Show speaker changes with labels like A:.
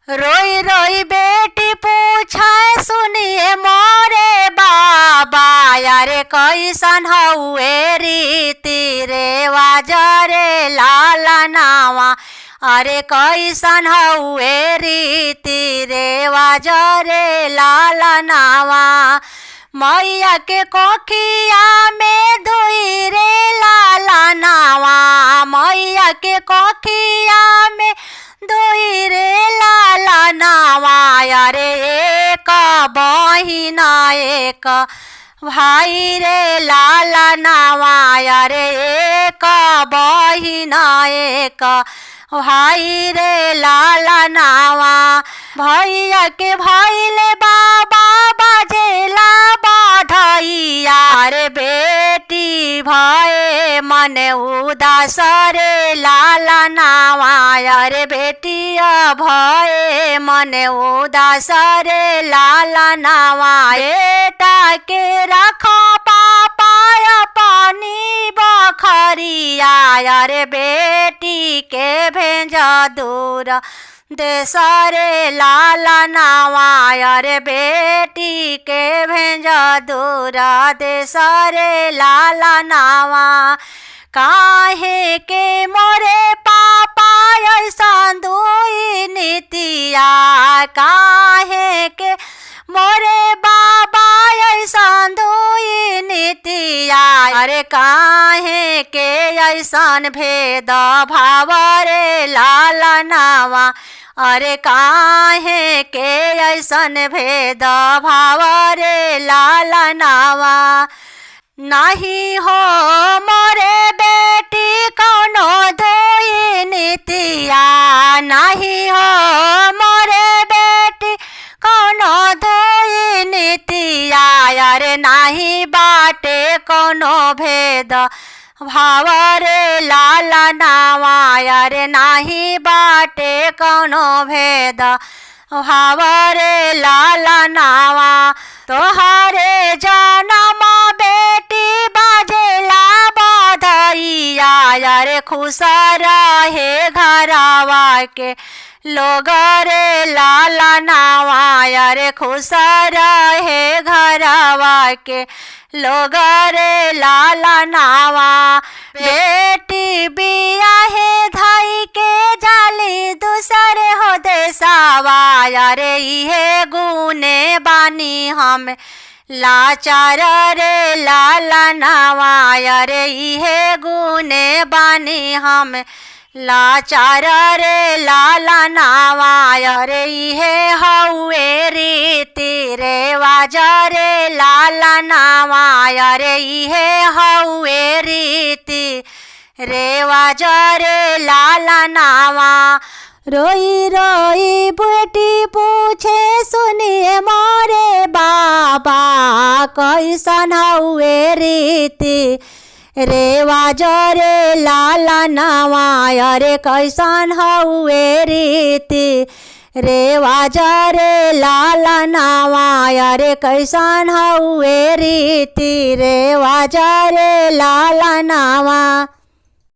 A: रोई रोई बेटी पूछे सुनिए मोरे बाबा, यारे कैसन हउए रीति रेवाज रे लाला नावा। अरे कैसन हउए रीति रेवाज रे लाला नावा। मैया के कोखिया में धोई रे लाला नावा, मैया के कोखिया में धोई रे लाला नावा। अरे एक बहिन एक भाई रे लाला नावा। अरे एक बहिन एक भाई रे लाला नावा। भैया के भैले बाबा बजेला बधैया, अरे बेटी भये मन उदास रे लाला नावा। अरे बेटिया भये मन उदास रे लाला नावा। बेटा के रखो पापा पानी बखरिया, अरे बेटी के भेज दूर देश रे लाला नावा। अरे बेटी के भेज दूर देश रे लाला नावा। काहे के मोरे पापा ऐसन दुई नीतिया, काहे के मोरे बाबा ऐसन दुई नीतिया। अरे काहे के ऐसन भेद भाव रे लाला नावा। अरे काहे के ऐसन भेद भाव रे लाला नावा। नहीं हो मोरे बेटी कौनो धोई नीतिया, नहीं हो मोरे बेटी कौनो धोई नीतिया। अरे नाही बाटे कौनो भेद भाव रे लाला नावा। अरे नाही बाटे कौनो भेद भाव रे लाला नावा। तोहरे जनम बेटी बजेला बधैया, अरे खुश रहे घरवा के लोग रे लाला नावा। अरे खुश रहे घरवा के लोग रे लाला नावा। बेटी बियाहे धई के जाली दूसरे हो देसावा। अरे इहे गुने बानी हम लाचार रे लाला नावा। अरे इहे गुने बानी हम लाचार रे लाला नावा। अरे इहे हउए रीति रेवाज रे लाला नावा। अरे इहे हउए रीति रेवाज रे लाला नावा। रोई रोई बेटी पूछे सुनिए मोरे बाबा, कैसन हउए रीति रेवाज रे लाला नावा। अरे कैसन हउए रीति रेवाज रे लाला नावा। अरे कैसन हउए रीति रेवाज रे लाला नावा।